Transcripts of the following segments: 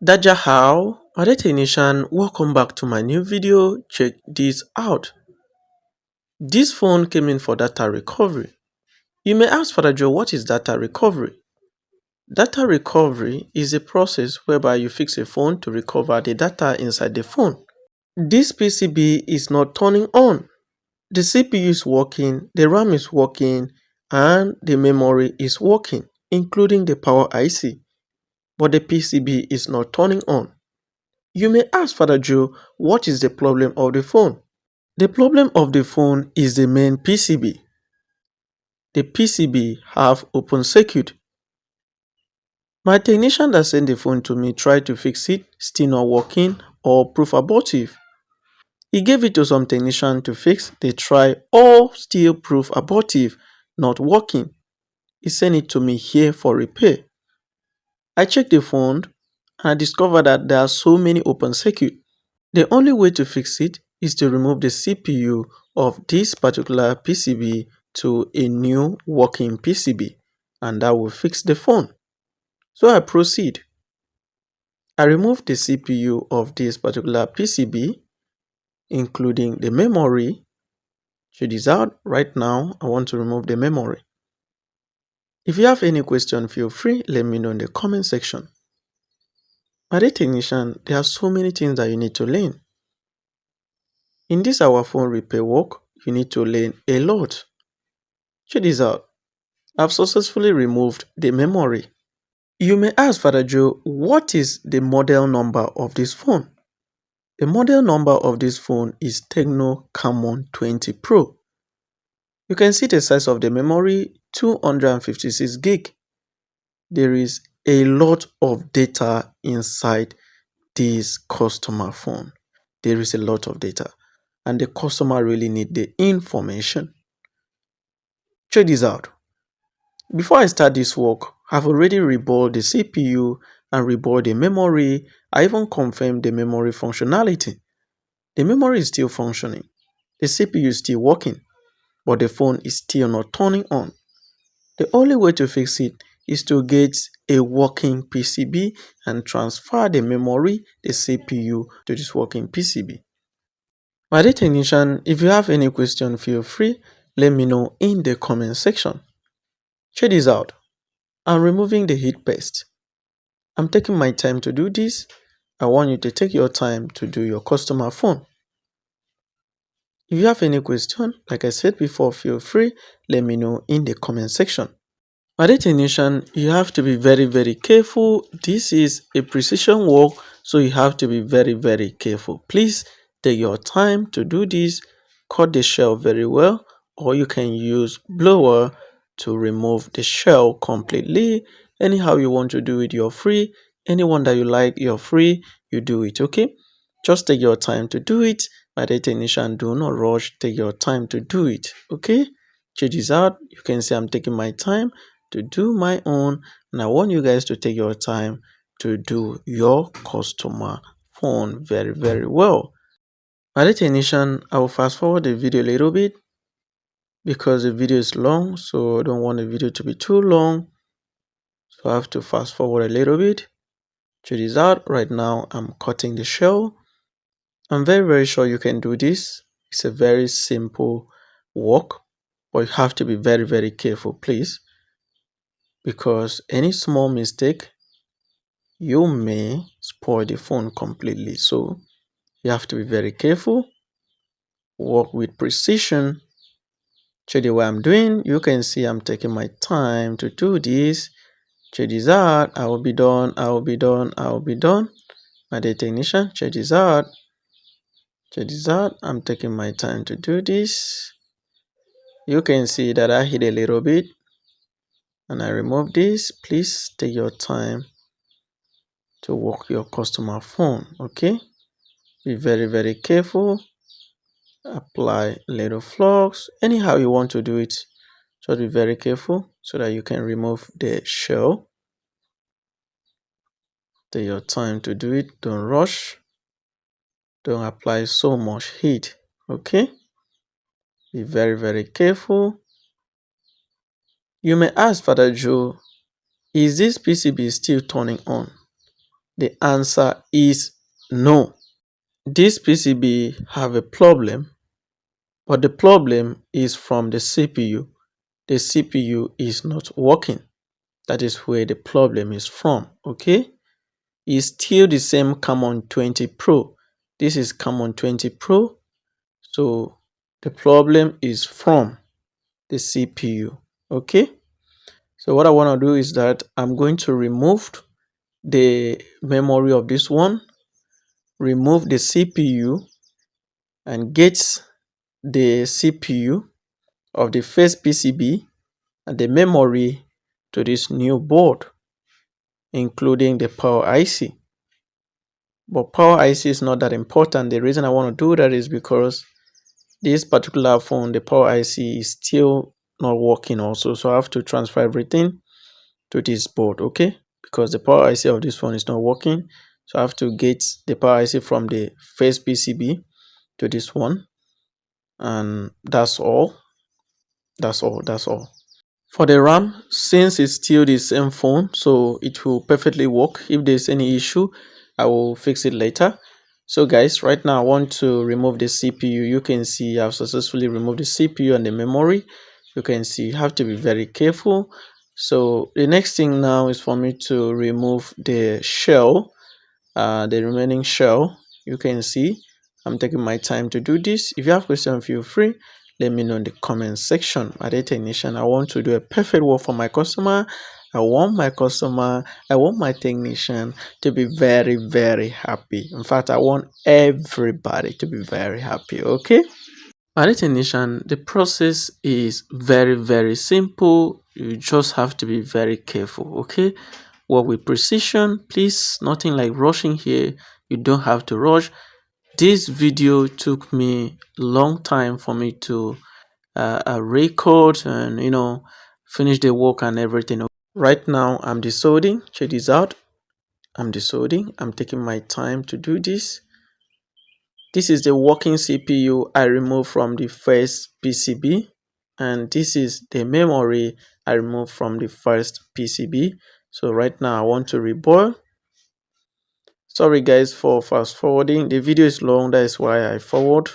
Daja how? Technician, welcome back to my new video. Check this out. This phone came in for data recovery. You may ask Father Joe, what is data recovery? Data recovery is a process whereby you fix a phone to recover the data inside the phone. This PCB is not turning on. The CPU is working, the RAM is working, and the memory is working, including the power IC. But the PCB is not turning on. You may ask Father Joe, what is the problem of the phone? The problem of the phone is the main PCB. The PCB have open circuit. My technician that sent the phone to me tried to fix it, still not working or proof abortive. He gave it to some technician to fix, they try all still proof abortive, not working. He sent it to me here for repair. I checked the phone and I discovered that there are so many open circuit. The only way to fix it is to remove the CPU of this particular PCB to a new working PCB, and that will fix the phone. So I proceed. I remove the CPU of this particular PCB, including the memory. Check this out. Right now, I want to remove the memory. If you have any question, feel free, let me know in the comment section. As a technician, there are so many things that you need to learn. In this our phone repair work, you need to learn a lot. Check this out. I've successfully removed the memory. You may ask Father Joe, what is the model number of this phone? The model number of this phone is Tecno Camon 20 Pro. You can see the size of the memory, 256 gig. There is a lot of data inside this customer phone. There is a lot of data and the customer really need the information. Check this out. Before I start this work, I've already reballed the CPU and reballed the memory. I even confirmed the memory functionality. The memory is still functioning. The CPU is still working, but the phone is still not turning on. The only way to fix it is to get a working PCB and transfer the memory, the CPU to this working PCB. My dear technician, if you have any question, feel free, let me know in the comment section. Check this out. I'm removing the heat paste. I'm taking my time to do this. I want you to take your time to do your customer phone. If you have any question, like I said before, feel free, let me know in the comment section. My dear technician, you have to be very careful. This is a precision work, so you have to be very careful. Please take your time to do this. Cut the shell very well, or you can use blower to remove the shell completely. Anyhow you want to do it, you're free. Anyone that you like, you're free. You do it, okay? Just take your time to do it. My dear technician, do not rush. Take your time to do it, okay? Check this out. You can see I'm taking my time to do my own, and I want you guys to take your time to do your customer phone very well. My dear technician, I will fast forward the video a little bit because the video is long, so I don't want the video to be too long, so I have to fast forward a little bit. Check this out. Right now I'm cutting the shell. I'm very sure you can do this. It's a very simple work, but you have to be very careful, please, because any small mistake, you may spoil the phone completely. So you have to be very careful, work with precision. Check the way I'm doing. You can see I'm taking my time to do this. Check this out. I will be done. I will be done. I will be done. My dear technician, check this out. Check this out. I'm taking my time to do this. You can see that I hit a little bit and I remove this. Please take your time to work your customer phone, okay? Be very careful. Apply little flux. Anyhow you want to do it, just be very careful so that you can remove the shell. Take your time to do it. Don't rush. Don't apply so much heat, okay? Be very careful. You may ask Father Joe, is this PCB still turning on? The answer is no. This PCB have a problem, but the problem is from the CPU. The CPU is not working. That is where the problem is from, okay? It's still the same Camon 20 Pro. This is Camon 20 Pro. So the problem is from the CPU, okay? So what I want to do is that I'm going to remove the memory of this one, remove the CPU, and get the CPU of the first PCB and the memory to this new board, including the power IC. But power IC is not that important. The reason I want to do that is because this particular phone, the power IC is still not working also. So I have to transfer everything to this board, okay? Because the power IC of this phone is not working. So I have to get the power IC from the first PCB to this one. And that's all. That's all. For the RAM, since it's still the same phone, so it will perfectly work. If there's any issue, I will fix it later. So guys, right now I want to remove the CPU. You can see I've successfully removed the CPU and the memory. You can see you have to be very careful. So the next thing now is for me to remove the shell, the remaining shell. You can see I'm taking my time to do this. If you have questions, feel free. Let me know in the comment section. At a technician, I want to do a perfect work for my customer. I want my technician to be very, very happy. In fact, I want everybody to be very happy, okay? At a technician, the process is very, very simple. You just have to be very careful, okay? Work with precision, please. Nothing like rushing here. You don't have to rush. This video took me a long time for me to record and finish the work and everything. Right now I'm desolding. Check this out. I'm desolding. I'm taking my time to do this. This is the working CPU I removed from the first PCB, and this is the memory I removed from the first PCB. So right now I want to reboil. Sorry guys for fast forwarding. The video is long, that is why I forward.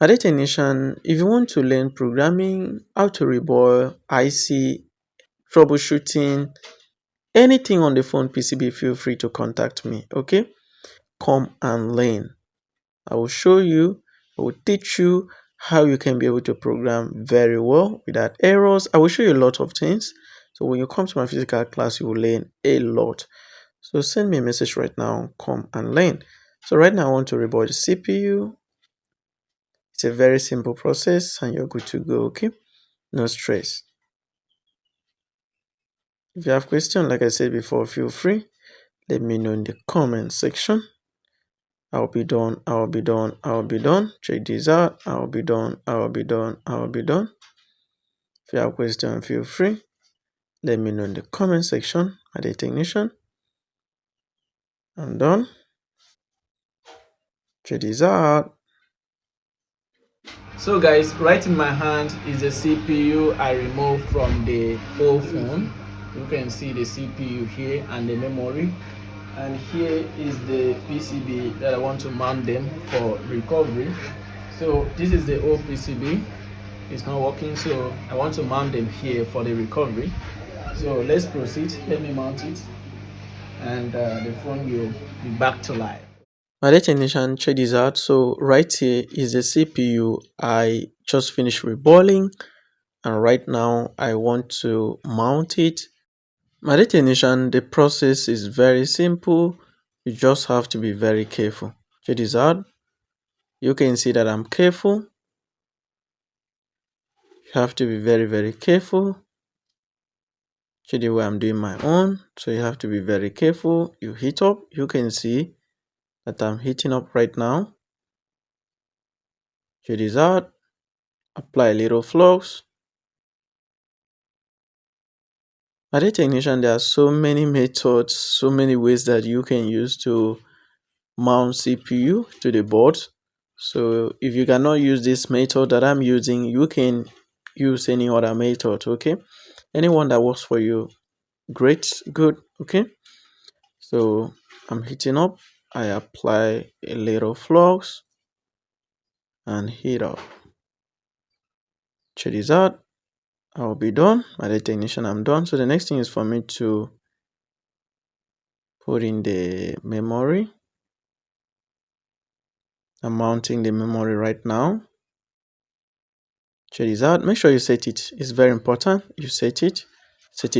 At a technician, if you want to learn programming, how to reboil, IC, troubleshooting, anything on the phone PCB, feel free to contact me, okay? Come and learn. I will show you, I will teach you how you can be able to program very well without errors. I will show you a lot of things. So when you come to my physical class, you will learn a lot. So send me a message right now, come and learn. So right now I want to reboot the CPU. It's a very simple process and you're good to go, okay? No stress. If you have questions, like I said before, feel free. Let me know in the comment section. I'll be done. Check this out. I'll be done. If you have questions, feel free. Let me know in the comment section. At the technician. I'm done. Check this out. So guys, right in my hand is the CPU I removed from the old phone. You can see the CPU here and the memory. And here is the PCB that I want to mount them for recovery. So this is the old PCB. It's not working, so I want to mount them here for the recovery. So let's proceed. Let me mount it, and the phone will be back to life. My technician, check this out. So right here is the CPU I just finished reballing, and right now I want to mount it. My technician, the process is very simple. You just have to be very careful. Check this out. You can see that I'm careful. You have to be very, very careful. Check the way I'm doing my own. So you have to be very careful. You heat up. You can see that I'm heating up right now. Check this out. Apply a little flux. As a technician, there are so many methods, so many ways that you can use to mount CPU to the board. So if you cannot use this method that I'm using, you can use any other method, okay? Anyone that works for you, great, good, okay? So I'm heating up. I apply a little flux and heat up. Check this out. I'll be done. By the technician, I'm done. So the next thing is for me to put in the memory. I'm mounting the memory right now. Check this out. Make sure you set it. It's very important. You set it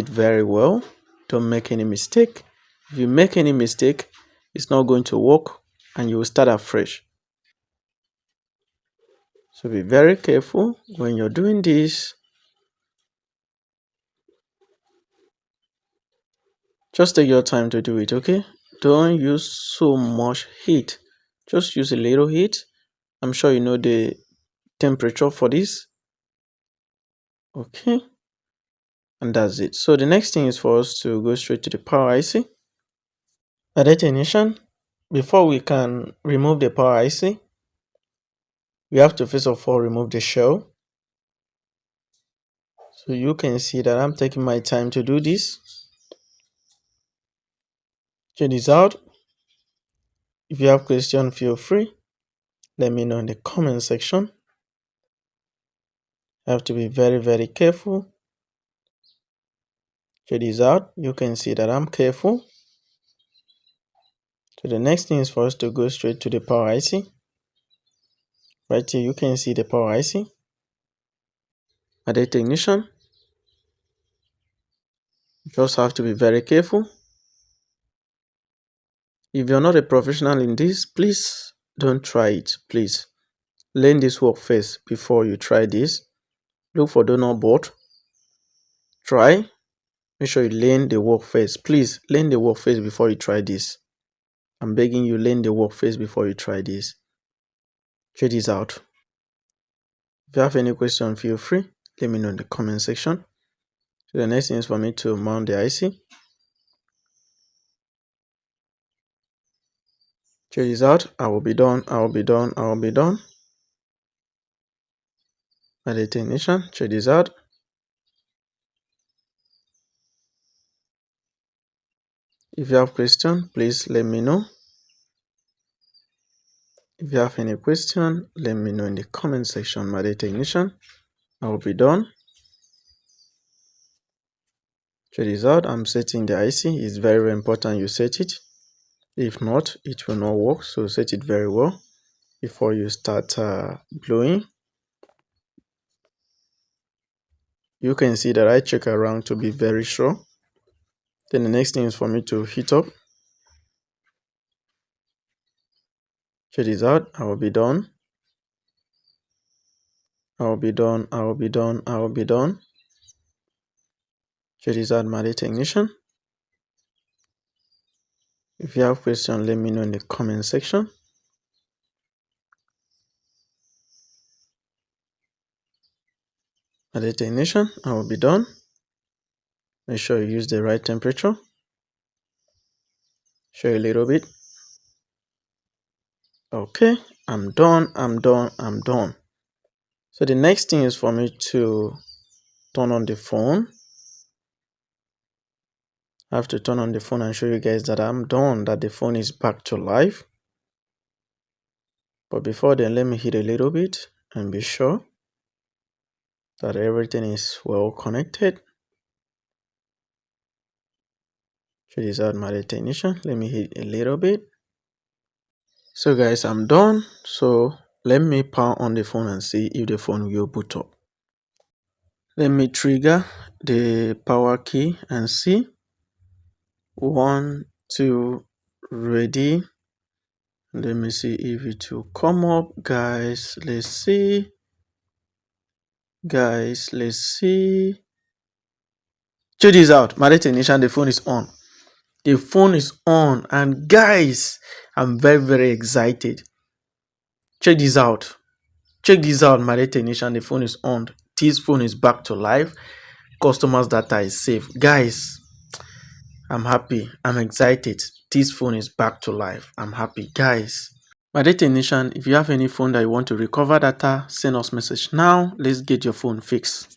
very well. Don't make any mistake. If you make any mistake, it's not going to work and you will start afresh. So be very careful when you're doing this. Just take your time to do it, okay? Don't use so much heat. Just use a little heat. I'm sure you know the temperature for this. Okay. And that's it. So the next thing is for us to go straight to the power IC. At the ignition, before we can remove the power IC, we have to first of all remove the shell. So you can see that I'm taking my time to do this. Check this out. If you have questions, feel free. Let me know in the comment section. I have to be very, very careful. Check this out. You can see that I'm careful. So the next thing is for us to go straight to the power IC. Right here, you can see the power IC. At the ignition, you just have to be very careful. If you're not a professional in this, please don't try it. Please learn this work first before you try this. Look for donor board. Try. Make sure you learn the work first. Please learn the work first before you try this. I'm begging you, learn the work first before you try this. Check this out. If you have any question, feel free. Let me know in the comment section. So the next thing is for me to mount the IC. Check this out. I will be done. I will be done. I will be done. At the ignition. Check this out. If you have question, please let me know. If you have any question, let me know in the comment section. My technician, I will be done. Check this out. I'm setting the IC. It's very, very important you set it. If not, it will not work. So set it very well before you start blowing. You can see that I check around to be very sure. Then the next thing is for me to heat up. Check this out. I will be done. I will be done. I will be done. I will be done. Check this out, my technician. If you have questions, let me know in the comment section. My technician, I will be done. Make sure you use the right temperature. Show you a little bit. Okay, I'm done. I'm done. I'm done. So the next thing is for me to turn on the phone. I have to turn on the phone and show you guys that I'm done, that the phone is back to life. But before then, let me hit a little bit and be sure that everything is well connected. Check this out, my technician. Let me hit a little bit. So guys, I'm done. So let me power on the phone and see if the phone will boot up. Let me trigger the power key and see. 1, 2, ready. Let me see if it will come up. Guys, let's see. Guys, let's see. Check this out. My technician, the phone is on. The phone is on. And guys, I'm very, very excited. Check this out. Check this out, my technician. The phone is on. This phone is back to life. Customers' data is safe. Guys, I'm happy. I'm excited. This phone is back to life. I'm happy. Guys, my technician, if you have any phone that you want to recover data, send us message now. Let's get your phone fixed.